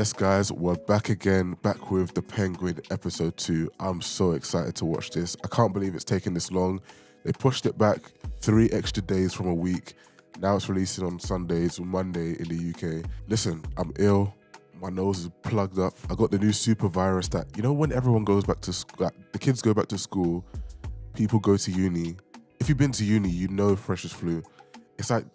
Yes, guys, we're back again, back with The Penguin episode 2. I'm so excited to watch this. I can't believe it's taken this long. They pushed it back 3 extra days from a week. Now it's releasing on Sundays, Monday in the UK. Listen, I'm ill. My nose is plugged up. I got the new super virus that, you know, when everyone goes back to school, like, the kids go back to school, people go to uni. If you've been to uni, you know freshers flu. It's like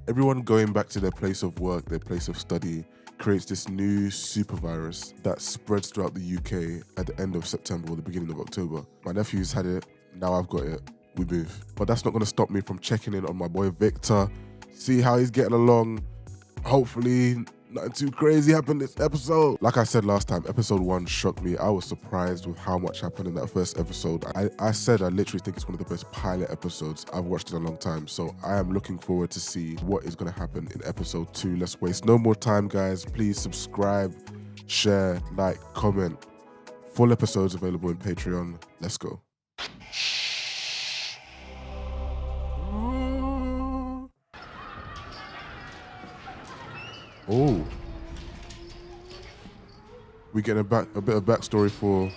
everyone going back to their place of work, their place of study, creates this new super virus that spreads throughout the UK at the end of September or the beginning of October. My nephew's had it, now I've got it, we move. But that's not gonna stop me from checking in on my boy Victor, see how he's getting along. Hopefully nothing too crazy happened this episode. Like I said last time, episode 1 shocked me. I was surprised with how much happened in that first episode. I said I literally think it's one of the best pilot episodes I've watched in a long time. So I am looking forward to see what is gonna happen in episode 2. Let's waste no more time, guys. Please subscribe, share, like, comment. Full episodes available in Patreon. Let's go. Oh, we getting a bit of backstory for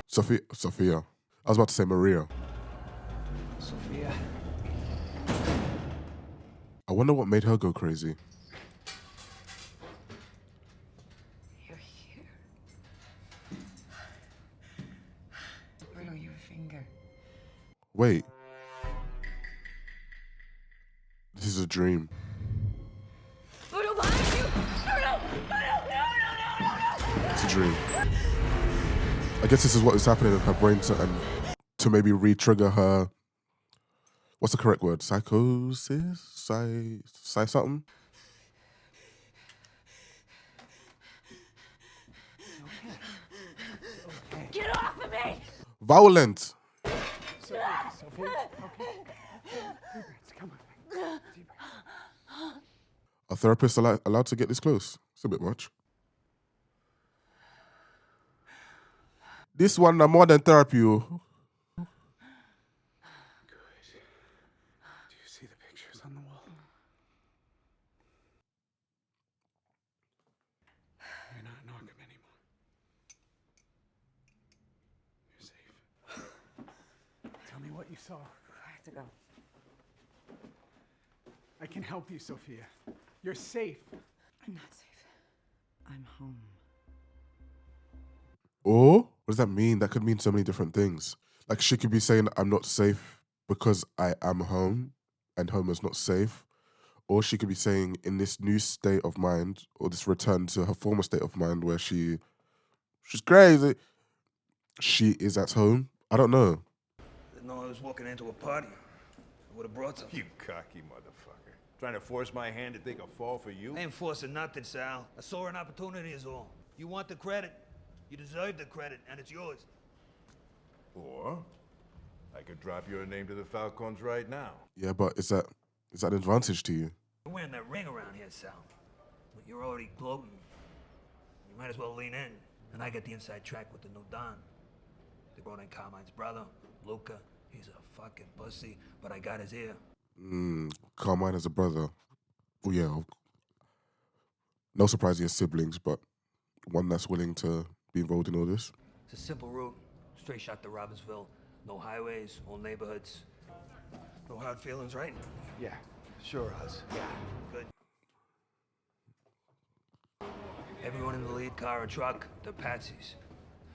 Sophia. I was about to say Maria. Sophia. I wonder what made her go crazy. You're here. Where are your finger? Wait. This is a dream. It's a dream. I guess this is what is happening in her brain to maybe re-trigger her. What's the correct word? Psychosis? Something? Get off of me! Violent. Sophia. Okay. Deep breaths. Come on. Deep breaths. Are therapists allowed to get this close? It's a bit much. This one, more than therapy. Good. Do you see the pictures on the wall? You're not in Arkham anymore. You're safe. Tell me what you saw. I have to go. I can help you, Sophia. You're safe. I'm not safe. I'm home. Or what does that mean? That could mean so many different things. Like she could be saying, I'm not safe because I am home and home is not safe. Or she could be saying in this new state of mind or this return to her former state of mind where she's crazy. She is at home. I don't know. Didn't know I was walking into a party. I would have brought something. You cocky motherfucker. Trying to force my hand to take a fall for you? I ain't forcing nothing, Sal. I saw an opportunity is all. You want the credit. You deserve the credit, and it's yours. Or I could drop your name to the Falcons right now. Yeah, but is that an advantage to you? You're wearing that ring around here, Sal. But you're already gloating. You might as well lean in. And I get the inside track with the new Don. They brought in Carmine's brother, Luca. He's a fucking pussy, but I got his ear. Carmine has a brother. Oh yeah. No surprise he has siblings, but one that's willing to be involved in all this. It's a simple route. Straight shot to Robbinsville. No highways, all neighborhoods. No hard feelings, right? Yeah, sure, Oz. Yeah. Good. Everyone in the lead car or truck, they're patsies.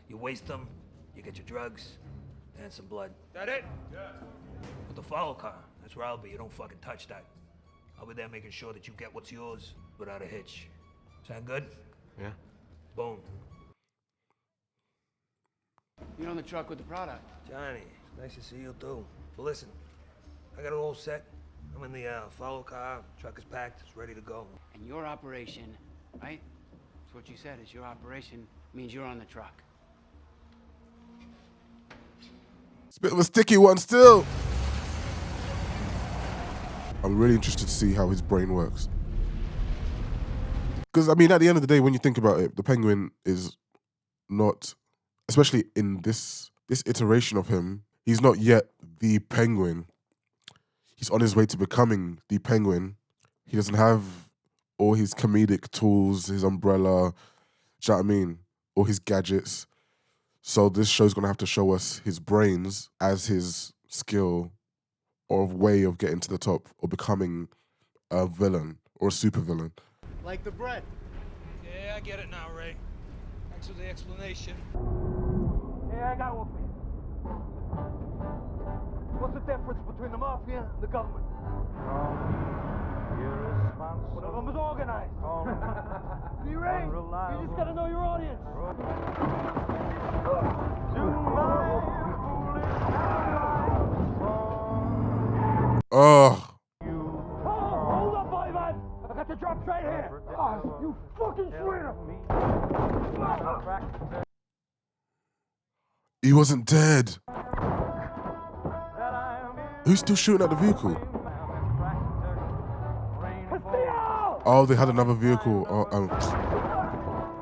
You waste them, you get your drugs, and some blood. That it? Yeah. With the follow car, that's where I'll be. You don't fucking touch that. I'll be there making sure that you get what's yours without a hitch. Sound good? Yeah. Boom. You're on the truck with the product. Johnny, nice to see you too. But listen, I got it all set. I'm in the follow car, truck is packed, it's ready to go. And your operation, right? That's what you said, is your operation means you're on the truck. It's a bit of a sticky one still. I'm really interested to see how his brain works. Because, I mean, at the end of the day, when you think about it, the Penguin is not, especially in this iteration of him, he's not yet the Penguin. He's on his way to becoming the Penguin. He doesn't have all his comedic tools, his umbrella, do you know what I mean? All his gadgets. So this show's gonna have to show us his brains as his skill or way of getting to the top or becoming a villain or a supervillain. Like the bread. Yeah, I get it now, Ray. Thanks for the explanation. Yeah, I got one for you. What's the difference between the mafia and the government? One of them is organized. See, Ray? You just gotta know your audience. Oh, Hold up, Ivan! I got the drops right here. Oh, you fucking traitor! he wasn't dead. Who's still shooting at the vehicle? Oh, they had another vehicle. Oh,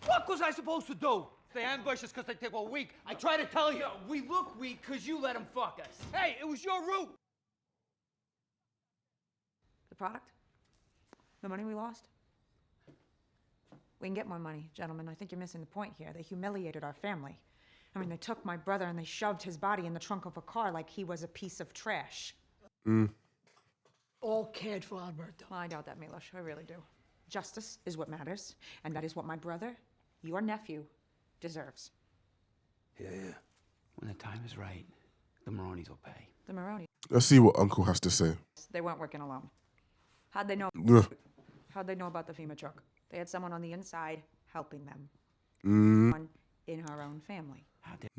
What was I supposed to do? They ambush us because they take a week. I try to tell you. We look weak because you let him fuck us. Hey, it was your route. The product? The money we lost? We can get more money, gentlemen. I think you're missing the point here. They humiliated our family. I mean, they took my brother and they shoved his body in the trunk of a car like he was a piece of trash. All cared for Alberto. Well, I doubt that, Milos. I really do. Justice is what matters, and that is what my brother, your nephew, deserves. Yeah. When the time is right, the Maronis will pay. The Maroney. let's see what Uncle has to say. They weren't working alone. How'd they know? Ugh. How'd they know about the FEMA truck? They had someone on the inside helping them. One in her own family. How dare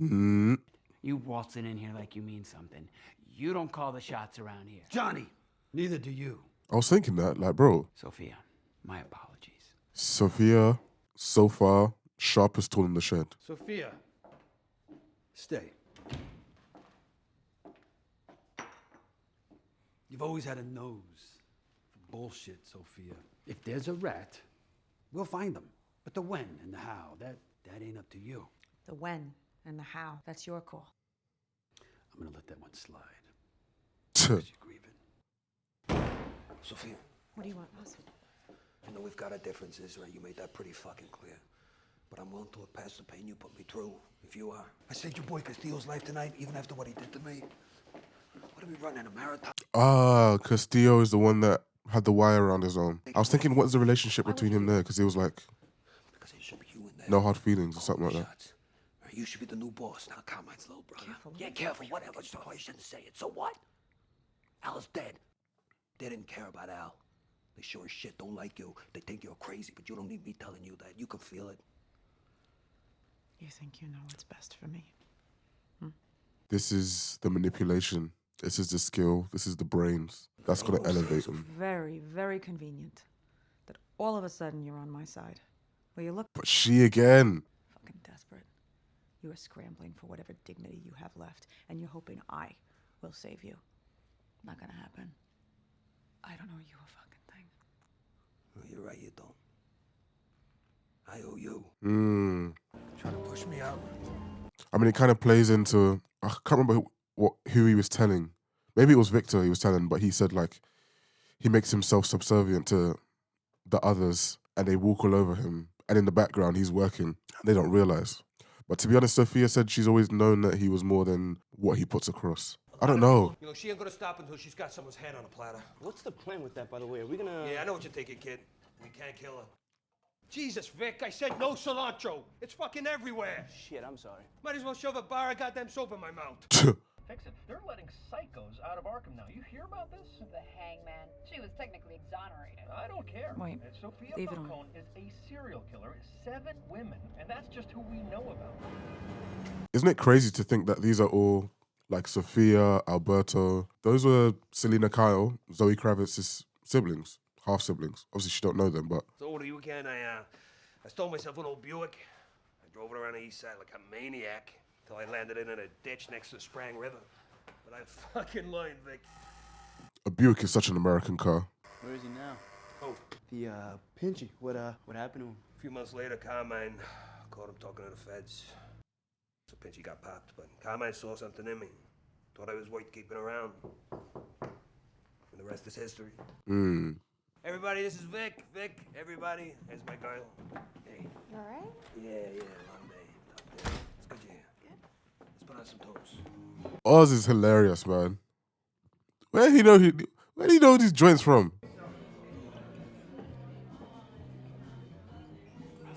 you waltzing in here like you mean something. You don't call the shots around here. Johnny, neither do you. I was thinking that, like, bro, Sophia, my apologies. Sophia, so far, sharpest tool in the shed. Sophia, stay. You've always had a nose for bullshit, Sophia. If there's a rat, we'll find them. But the when and the how, that ain't up to you. The when and the how, that's your call. I'm gonna let that one slide. Tuh. 'Cause you're grieving. Sophia, What do you want, Oswald? I know we've got our differences, right? You made that pretty fucking clear. But I'm willing to look past the pain you put me through, if you are. I saved your boy Castillo's life tonight, even after what he did to me. What are we running, a marathon? Ah, Castillo is the one that had the wire around his arm. I was thinking, what's the relationship between him there? Because he was like, Because there should be you in there. no hard feelings or something like that. Shots. Right, you should be the new boss, not Carmine's little brother. Careful. Yeah, careful, whatever. So I shouldn't say it. So what? Al is dead. They didn't care about Al. They sure as shit don't like you. They think you're crazy, but you don't need me telling you that. You can feel it. You think you know what's best for me? This is the manipulation. This is the skill. This is the brains. That's going to elevate him. Very, very convenient that all of a sudden you're on my side. Well, you look But she again. fucking desperate. You are scrambling for whatever dignity you have left, and you're hoping I will save you. Not gonna happen. I don't owe you a fucking thing. Oh, you're right, you don't. I owe you. Trying to push me out. I mean, it kind of plays into, I can't remember who he was telling. Maybe it was Victor he was telling, but he said, like, he makes himself subservient to the others and they walk all over him. And in the background, he's working. They don't realize. But to be honest, Sophia said she's always known that he was more than what he puts across. I don't know. You know, she ain't gonna stop until she's got someone's head on a platter. What's the plan with that, by the way? Are we gonna... Yeah, I know what you're thinking, kid. We can't kill her. Jesus, Vic, I said no cilantro. It's fucking everywhere. Shit, I'm sorry. Might as well shove a bar of goddamn soap in my mouth. Fix it. They're letting psychos out of Arkham now. You hear about this? The hangman. She was technically exonerated. I don't care. Wait, Sophia leave it on. Falcone is a serial killer. 7 women, and that's just who we know about. Isn't it crazy to think that these are all, like Sophia, Alberto, those were Selena Kyle, Zoe Kravitz's siblings, half siblings. Obviously, she don't know them, but So over the weekend, I stole myself an old Buick. I drove it around the east side like a maniac till I landed in a ditch next to the Sprang River. But I fucking lied, Vic. a Buick is such an American car. Where is he now? Oh, The, Pinchy. What happened to him? A few months later, Carmine caught him talking to the feds. So Pinchy got popped, but Carmine saw something in me. Thought I was worth keeping around. And the rest is history. Everybody, this is Vic. Vic, everybody. There's my girl. Hey. You all right? Yeah, long day. It's good you're here. Good. Let's put on some toast. Oz is hilarious, man. Where do you know these joints from?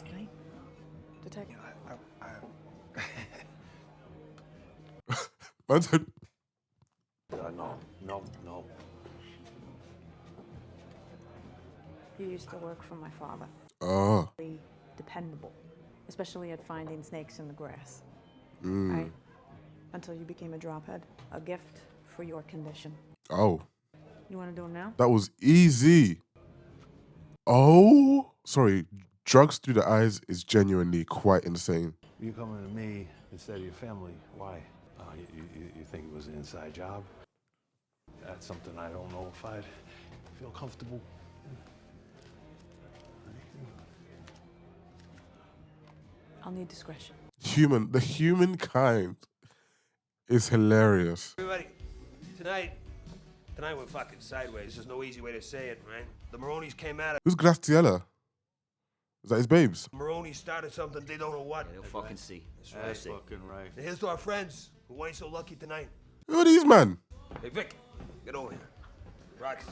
Okay. Detective. Man said, No. You used to work for my father. oh, Really dependable, especially at finding snakes in the grass. Right? Until you became a drophead. A gift for your condition. oh, You want to do them now? that was easy. Oh, sorry. Drugs through the eyes is genuinely quite insane. You coming to me instead of your family? Why? You think it was an inside job? That's something I don't know if I'd feel comfortable. I'll need discretion. The humankind is hilarious. Everybody, tonight went fucking sideways. There's no easy way to say it, right? The Maronis came at us. Who's Graciela? Is that his babes? Maronis started something they don't know what. They'll fucking see. That's fucking right. And here's to our friends who ain't so lucky tonight. Who are these, man? Hey, Vic, get over here. Rox.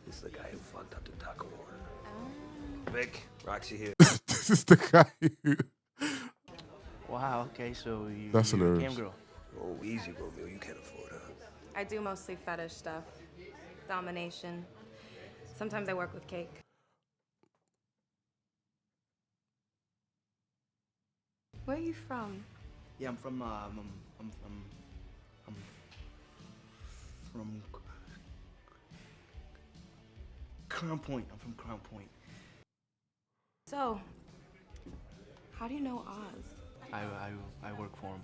This is the guy who fucked up the taco order. Vic, Roxy here. This is the guy who... Wow, okay, so That's you're a hilarious. cam girl. Oh, easy, Romeo. You can't afford her. I do mostly fetish stuff. Domination. Sometimes I work with cake. Where are you from? Yeah, I'm from Crown Point. I'm from Crown Point. So, how do you know Oz? I work for him.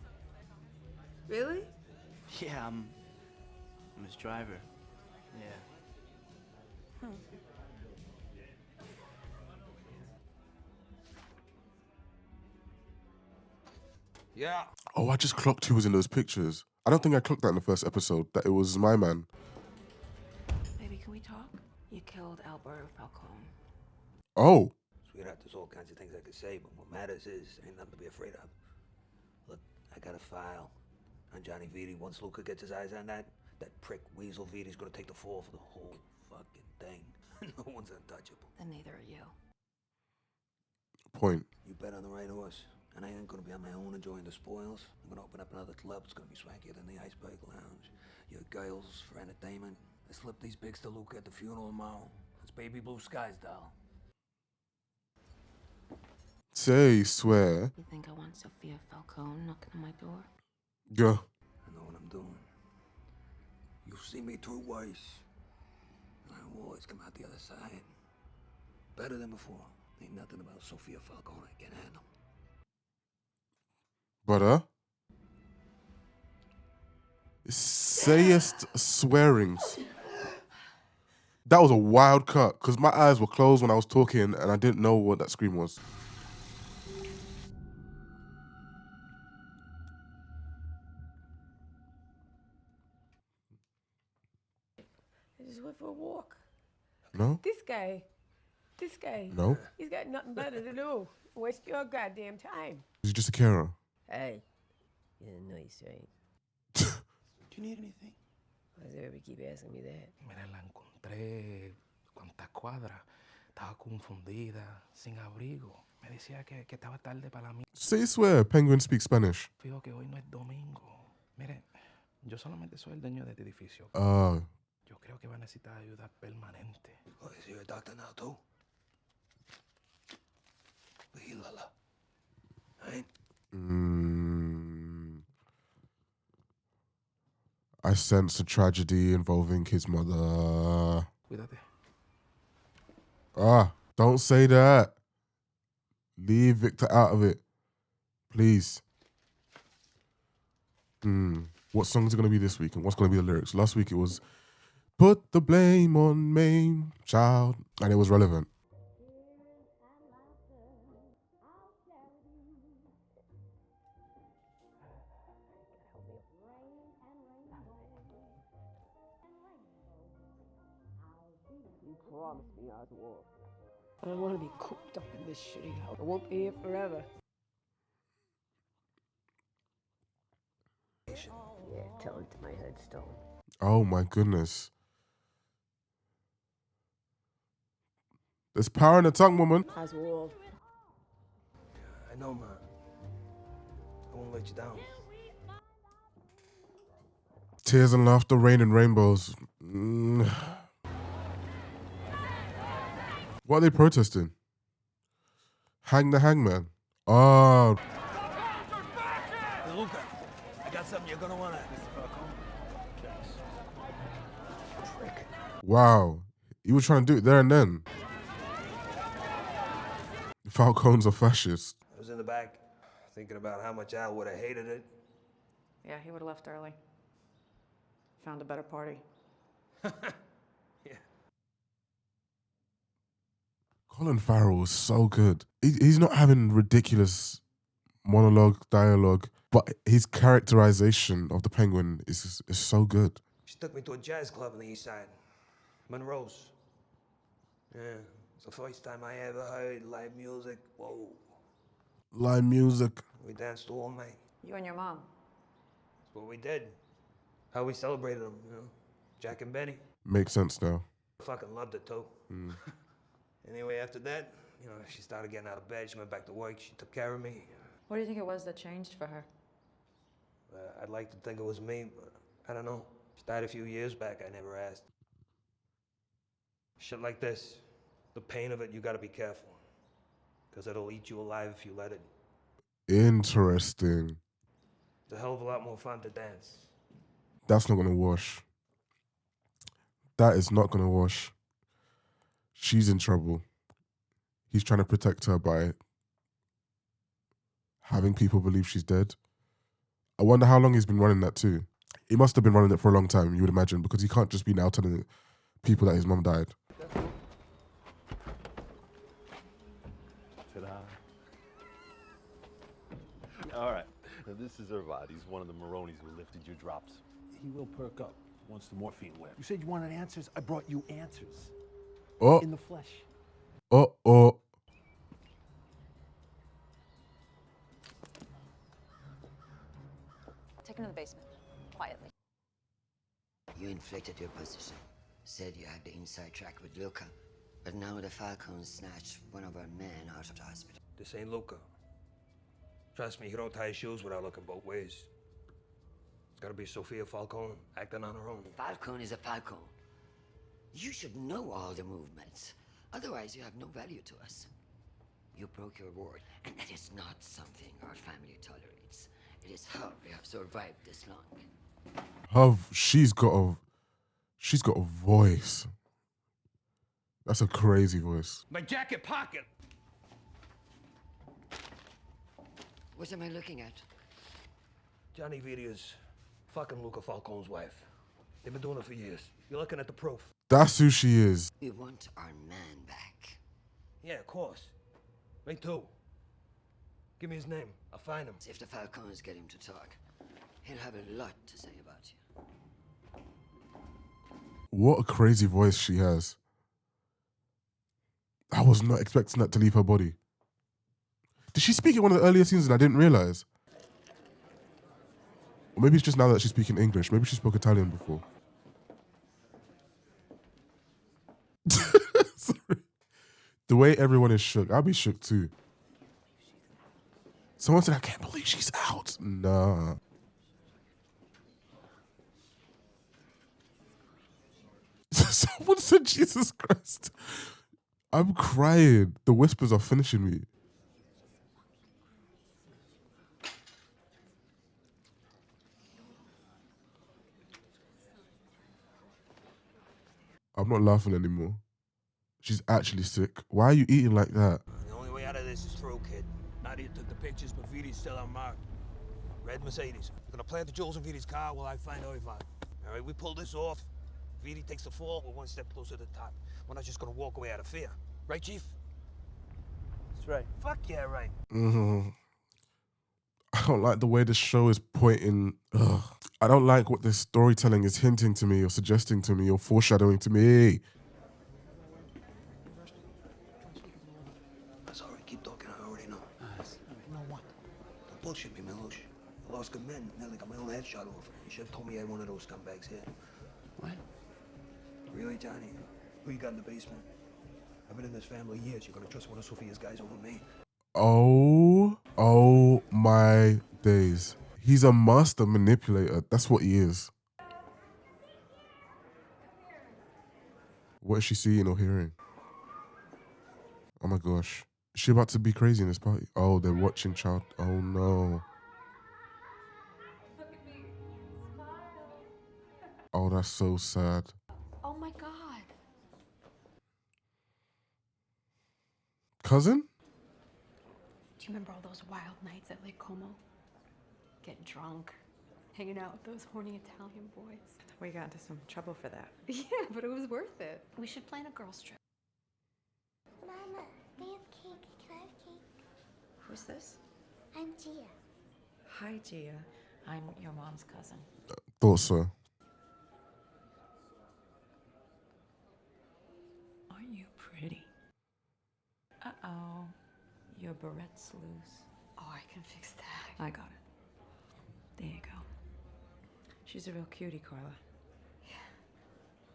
Really? Yeah, I'm his driver. Yeah. Yeah. Oh, I just clocked who was in those pictures. I don't think I clocked that in the first episode, that it was my man. Baby, can we talk? You killed Alberto Falcone. Oh. Sweetheart, there's all kinds of things I could say, but what matters is there ain't nothing to be afraid of. Look, I got a file on Johnny Vitti. Once Luca gets his eyes on that prick Weasel Vitti's gonna take the fall for the whole fucking thing. No one's untouchable. Then neither are you. Point. You bet on the right horse. And I ain't gonna be on my own enjoying the spoils. I'm gonna open up another club. It's gonna be swankier than the Iceberg Lounge. Your girls for entertainment. I slip these bigs to Luca at the funeral tomorrow. It's baby blue skies, doll. Say, swear. You think I want Sophia Falcone knocking on my door? Yeah. I know what I'm doing. You've seen me through worse. And I will always come out the other side. Better than before. Ain't nothing about Sophia Falcone I can't handle. Brother. Sayest swearings. That was a wild cut, because my eyes were closed when I was talking and I didn't know what that scream was. I just went for a walk. No? This guy. No? He's got nothing better to do. Waste your goddamn time. Is he just a carer? Hey. Yeah, no, you straight. Do you need anything? Why does everybody keep asking me that? Mira, la encontré. ¿Cuántas cuadras? Estaba confundida, sin abrigo. Me decía que estaba tarde para la mía. Say swear, Penguin speaks Spanish. Fijo que hoy no es domingo. Mire, yo solamente soy el dueño de este edificio. Yo creo que va a necesitar ayuda permanente. Oh, is he a doctor now, too? Lala. Right? I sense a tragedy involving his mother. Cuídate. Don't say that. Leave Victor out of it. Please. What songs are going to be this week and what's going to be the lyrics? Last week it was Put the blame on me, child. And it was relevant. You promised me, Oswald. I don't want to be cooped up in this shitty house. I won't be here forever. Yeah, tell it to my headstone. Oh my goodness. There's power in the tongue, woman. Oswald. I know, man. I won't let you down. Tears and laughter, rain and rainbows. What are they protesting? Hang the hangman. Oh. Hey, Luca, I got something you're gonna wanna. Wow. You were trying to do it there and then. Falcone's a fascist. I was in the back thinking about how much Al would have hated it. Yeah, he would have left early. Found a better party. Yeah. Colin Farrell is so good. He's not having ridiculous monologue, dialogue, but his characterization of the Penguin is so good. She took me to a jazz club on the east side. Monroe's. Yeah, it's the first time I ever heard live music. Whoa. Live music. We danced all night. You and your mom. That's what we did. How we celebrated them, you know. Jack and Benny. Makes sense now. Fucking loved it too. Anyway, after that, you know, she started getting out of bed. She went back to work. She took care of me. What do you think it was that changed for her? I'd like to think it was me, but I don't know. She died a few years back. I never asked. Shit like this, the pain of it, you gotta be careful. Because it'll eat you alive if you let it. Interesting. It's a hell of a lot more fun to dance. That's not going to wash. That is not going to wash. She's in trouble. He's trying to protect her by having people believe she's dead. I wonder how long he's been running that too. He must have been running it for a long time, you would imagine, because he can't just be now telling people that his mum died. Ta-da. All right. Now, this is Irvad. He's one of the Maronis who lifted your drops. He will perk up once the morphine wears. You said you wanted answers. I brought you answers. Oh. In the flesh. Oh. Take him to the basement, quietly. You inflicted your position. Said you had the inside track with Luca. But now the Falcone snatched one of our men out of the hospital. This ain't Luca. Trust me, he don't tie his shoes without looking both ways. It's gotta be Sofia Falcone acting on her own. Falcone is a Falcone. You should know all the movements. Otherwise, you have no value to us. You broke your word, and that is not something our family tolerates. It is how we have survived this long. She's got a voice. That's a crazy voice. My jacket pocket! What am I looking at? Johnny Vidia's fucking Luca Falcone's wife. They've been doing it for years. You're looking at the proof. That's who she is. We want our man back. Yeah, of course. Me too. Give me his name. I'll find him. If the Falcones get him to talk, he'll have a lot to say about you. What a crazy voice she has. I was not expecting that to leave her body. Did she speak in one of the earlier scenes and I didn't realize? Or maybe it's just now that she's speaking English. Maybe she spoke Italian before. Sorry. The way everyone is shook, I'll be shook too. Someone said, I can't believe she's out. Nah. Someone said, Jesus Christ. I'm crying. The whispers are finishing me. I'm not laughing anymore. She's actually sick. Why are you eating like that? The only way out of this is through, kid. Nadia took the pictures, but Vidi's still unmarked. Red Mercedes. We're gonna plant the jewels in Vidi's car while I find Irvad. All right, we pull this off. Vidi takes the fall, we're one step closer to the top. We're not just gonna walk away out of fear. Right, Chief? That's right. Fuck yeah, right. I don't like the way the show is pointing. Ugh. I don't like what the storytelling is hinting to me or suggesting to me or foreshadowing to me. That's all right, keep talking, I already know. No what? Don't bullshit me, Milosh. I lost good men, nearly got my own head shot off. You should have told me I had one of those scumbags here. What? Really, Johnny? Who you got in the basement? I've been in this family years. You're gonna trust one of Sophia's guys over me? Oh my days. He's a master manipulator. That's what he is. What is she seeing or hearing? Oh my gosh. Is she about to be crazy in this party? Oh, they're watching child. Oh no. Oh, that's so sad. Oh my God. Cousin? Do you remember all those wild nights at Lake Como? Getting drunk, hanging out with those horny Italian boys. We got into some trouble for that. Yeah, but it was worth it. We should plan a girls' trip. Mama, they have cake. Can I have cake? Who's this? I'm Gia. Hi, Gia. I'm your mom's cousin. Thought so. Aren't you pretty? Uh-oh. Your barrette's loose. Oh, I can fix that. I got it. There you go. She's a real cutie, Carla. Yeah.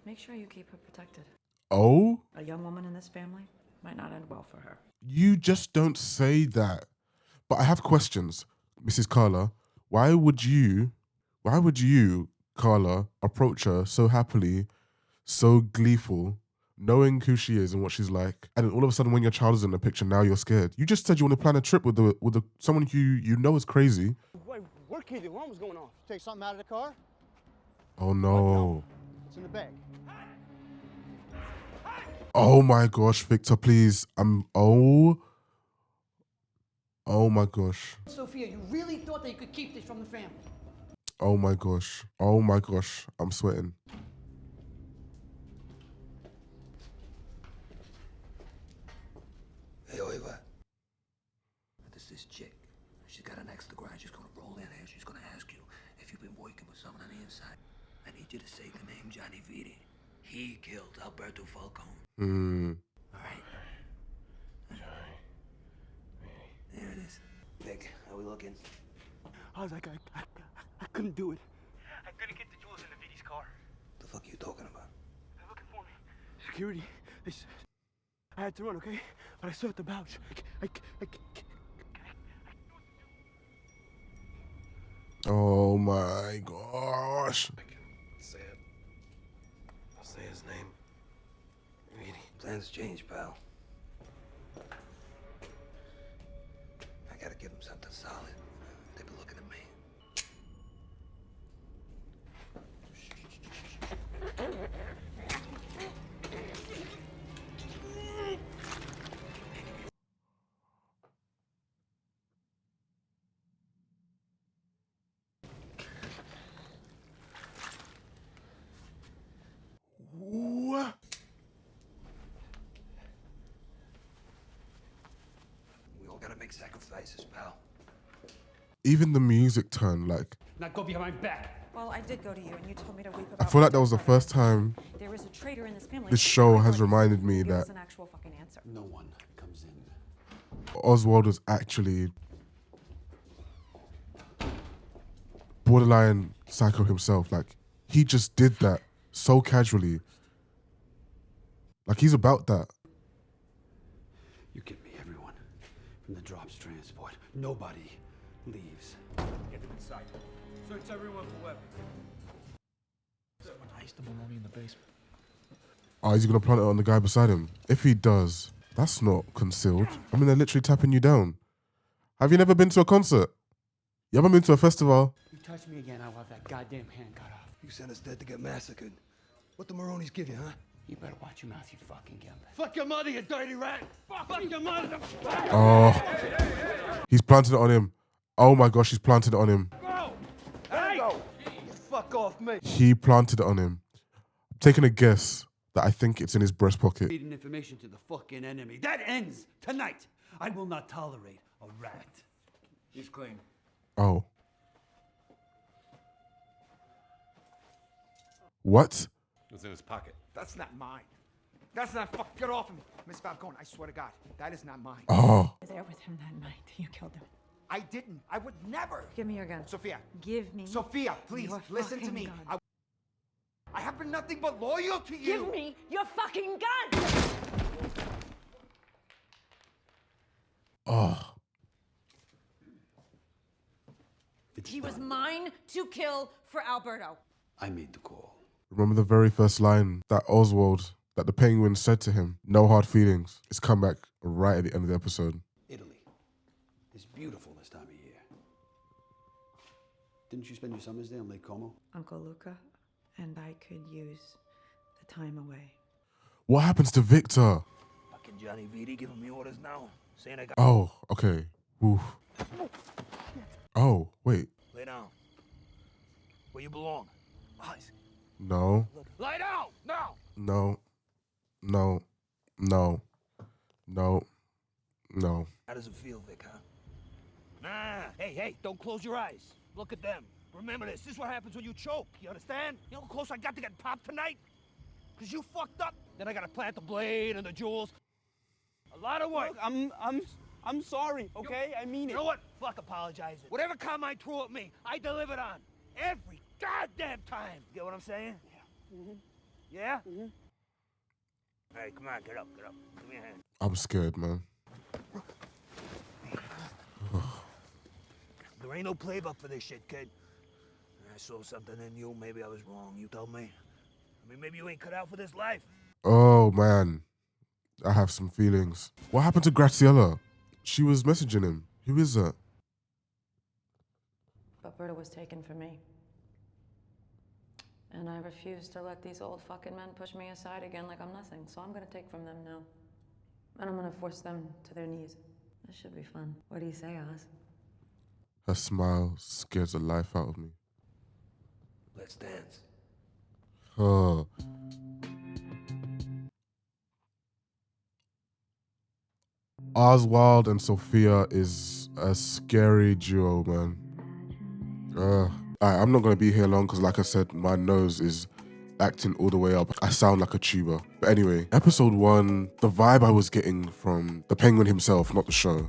Make sure you keep her protected. Oh? A young woman in this family might not end well for her. You just don't say that. But I have questions, Mrs. Carla. Why would you, Carla, approach her so happily, so gleeful, knowing who she is and what she's like, and then all of a sudden when your child is in the picture, now you're scared? You just said you want to plan a trip with someone who you know is crazy. Wait, where key? The alarm was going off. Take something out of the car? Oh no. It's in the bag. Oh my gosh, Victor, please. Oh my gosh. Sophia, you really thought that you could keep this from the family? Oh my gosh. Oh my gosh. I'm sweating. Hey, Oliver. There's this chick. She's got an extra grind. She's gonna roll in here. She's gonna ask you if you've been working with someone on the inside. I need you to say the name Johnny Vidi. He killed Alberto Falcone. All right. There it is. Vic, how we looking? I was like, I couldn't do it. I couldn't get the jewels in the Vidi's car. The fuck are you talking about? They're looking for me. Security. I had to run, okay? But I still have the pouch. Oh my gosh. Say it. I'll say his name. Vidi. Plans change, pal. I gotta give him something solid. They've been looking at me. What? We all gotta make sacrifices, pal. Even the music turned like. Not go behind my back. Well, I did go to you, and you told me to weep I about. feel like that was the first time There is a traitor in this family. this show has reminded me Give us that an actual fucking answer. No one comes in. Oswald was actually borderline psycho himself. Like, he just did that so casually. Like, he's about that. You give me everyone. From the drops transport. Nobody leaves. Get them inside. Search everyone for weapons. Someone iced the bologna in the basement. Oh, is he gonna plant it on the guy beside him? If he does, that's not concealed. I mean, they're literally tapping you down. Have you never been to a concert? You haven't been to a festival? You touch me again, I'll have that goddamn hand cut off. You sent us dead to get massacred. What the Maronis give you, huh? You better watch your mouth, you fucking gimp. Fuck your mother, you dirty rat! Fuck your mother! Oh, he's planted it on him. Oh my gosh, he's planted it on him. Go! Hey! Go! You fuck off me! He planted it on him. taking a guess that I think it's in his breast pocket. Feeding information to the fucking enemy. That ends tonight. I will not tolerate a rat. He's clean. Oh. What? It was in his pocket. That's not mine. That's not get off of me. Miss Falcone, I swear to God, that is not mine. Oh. You were there with him that night. You killed him. I didn't. I would never. Give me your gun. Sophia. Give me. Sophia, please, your listen to fucking me. gun. I have been nothing but loyal to you. Give me your fucking gun! Oh. He was mine to kill for Alberto. I made the call. Remember the very first line that Oswald, that the penguin said to him, no hard feelings. It's come back right at the end of the episode. Italy is beautiful this time of year. Didn't you spend your summers there in Lake Como? Uncle Luca and I could use the time away. What happens to Victor? Fucking Johnny Viti giving me orders now. Saying I got... Oh, okay. Oof. Oh, wait. Lay down. Where you belong. Eyes. No. Lie down! Now! No. No. No. No. No. How does it feel, Vic, huh? Nah. Hey, don't close your eyes. Look at them. Remember this. This is what happens when you choke. You understand? You know how close I got to get popped tonight? Because you fucked up. Then I got to plant the blade and the jewels. A lot of work. Look, I'm sorry, okay? I mean it. You know what? Fuck apologizing. Whatever Carmine threw at me, I delivered on. Every goddamn time. Get what I'm saying? Yeah. Mm-hmm. Yeah? Mm-hmm. All right, come on, get up. Give me a hand. I'm scared, man. There ain't no playbook for this shit, kid. I saw something in you. Maybe I was wrong. You tell me. I mean, maybe you ain't cut out for this life. Oh, man. I have some feelings. What happened to Graciela? She was messaging him. Who is that? Alberto was taken from me. And I refuse to let these old fucking men push me aside again like I'm nothing. So I'm gonna take from them now. And I'm gonna force them to their knees. This should be fun. What do you say, Oz? Her smile scares the life out of me. Let's dance. Oh. Oswald and Sophia is a scary duo, man. I'm not going to be here long because, like I said, my nose is acting all the way up. I sound like a tuba. But anyway, episode 1, the vibe I was getting from the penguin himself, not the show,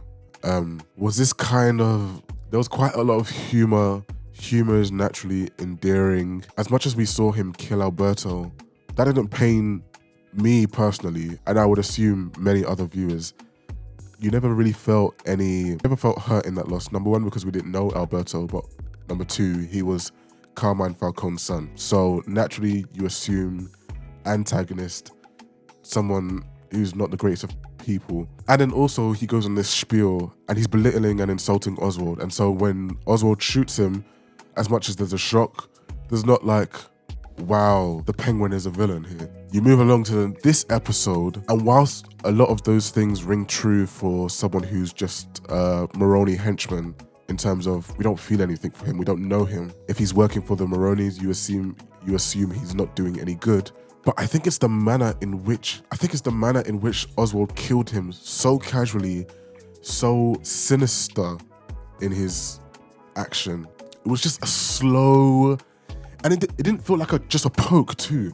was this kind of... There was quite a lot of humor. Humor is naturally endearing. As much as we saw him kill Alberto, that didn't pain me personally, and I would assume many other viewers. You never really felt hurt in that loss. Number 1, because we didn't know Alberto, but number 2, he was Carmine Falcone's son. So naturally, you assume antagonist, someone who's not the greatest of people. And then also, he goes on this spiel, and he's belittling and insulting Oswald. And so when Oswald shoots him, as much as there's a shock, there's not like, wow, the penguin is a villain here. You move along to this episode, and whilst a lot of those things ring true for someone who's just a Maroni henchman, in terms of we don't feel anything for him, we don't know him. If he's working for the Maronis, you assume he's not doing any good. But I think it's the manner in which Oswald killed him so casually, so sinister in his action. It was just a slow, and it didn't feel like just a poke too.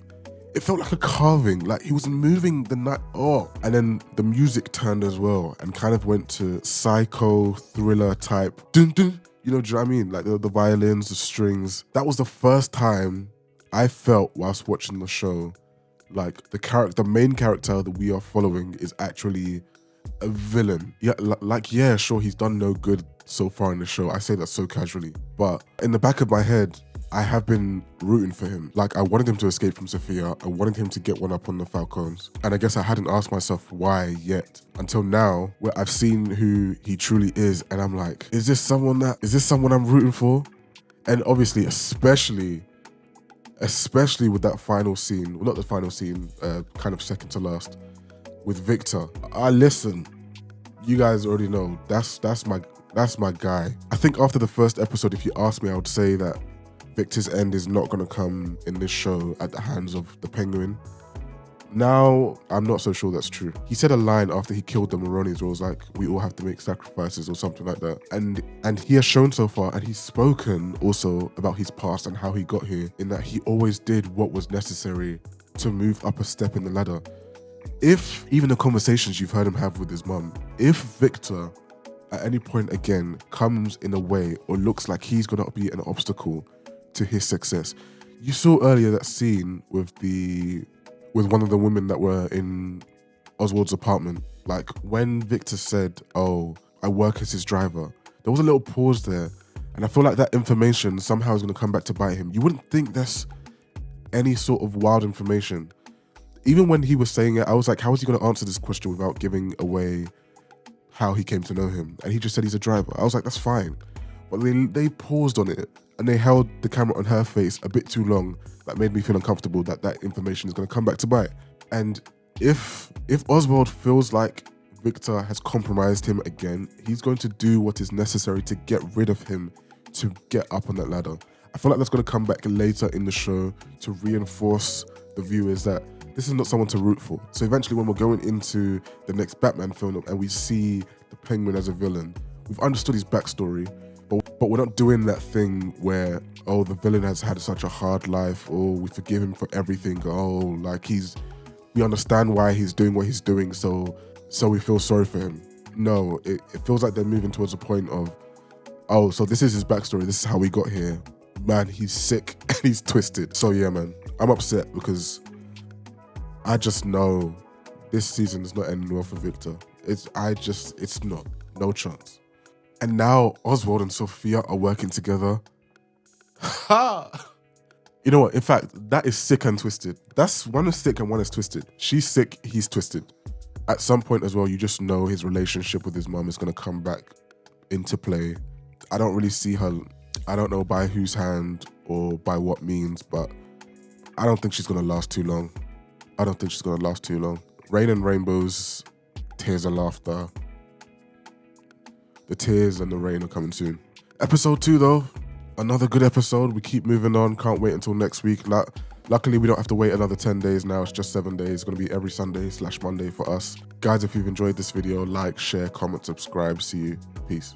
It felt like a carving, like he was moving the knife. Oh, and then the music turned as well and kind of went to psycho thriller type. Dun, dun, you know what I mean? Like the violins, the strings. That was the first time I felt whilst watching the show, like the main character that we are following is actually a villain. Yeah, sure, he's done no good so far in the show. I say that so casually, but in the back of my head, I have been rooting for him. Like, I wanted him to escape from Sophia. I wanted him to get one up on the Falcones. And I guess I hadn't asked myself why yet, until now, where I've seen who he truly is, and I'm like, is this someone I'm rooting for? And obviously, especially with that final scene, well, not the final scene, kind of second to last, with Victor. Listen, you guys already know, that's my guy. I think after the first episode, if you ask me, I would say that Victor's end is not going to come in this show at the hands of the Penguin. Now, I'm not so sure that's true. He said a line after he killed the Maronis where it was like, we all have to make sacrifices or something like that. And he has shown so far, and he's spoken also about his past and how he got here, in that he always did what was necessary to move up a step in the ladder. If, even the conversations you've heard him have with his mum, if Victor at any point again comes in a way or looks like he's gonna be an obstacle to his success. You saw earlier that scene with one of the women that were in Oswald's apartment. Like when Victor said, oh, I work as his driver, there was a little pause there. And I feel like that information somehow is gonna come back to bite him. You wouldn't think that's any sort of wild information. Even when he was saying it, I was like, how is he gonna answer this question without giving away how he came to know him? And he just said he's a driver. I was like, that's fine. But they paused on it and they held the camera on her face a bit too long. That made me feel uncomfortable that information is going to come back to bite. And if Oswald feels like Victor has compromised him again, he's going to do what is necessary to get rid of him, to get up on that ladder. I feel like that's going to come back later in the show to reinforce the viewers that this is not someone to root for. So eventually when we're going into the next Batman film and we see the Penguin as a villain, we've understood his backstory, but we're not doing that thing where, oh, the villain has had such a hard life, or we forgive him for everything, oh, like we understand why he's doing what he's doing, so we feel sorry for him. No, it feels like they're moving towards a point of, oh, so this is his backstory, this is how we got here. Man, he's sick and he's twisted. So yeah, man, I'm upset because I just know this season is not ending well for Victor. It's not, no chance. And now Oswald and Sophia are working together. Ha! You know what? In fact, that is sick and twisted. That's one is sick and one is twisted. She's sick, he's twisted. At some point as well, you just know his relationship with his mom is going to come back into play. I don't really see her, I don't know by whose hand or by what means, but I don't think she's going to last too long. Rain and rainbows, tears and laughter. The tears and the rain are coming soon. Episode 2 though, another good episode. We keep moving on, can't wait until next week. Luckily we don't have to wait another 10 days now, it's just 7 days. It's gonna be every Sunday/Monday for us. Guys, if you've enjoyed this video, like, share, comment, subscribe. See you, peace.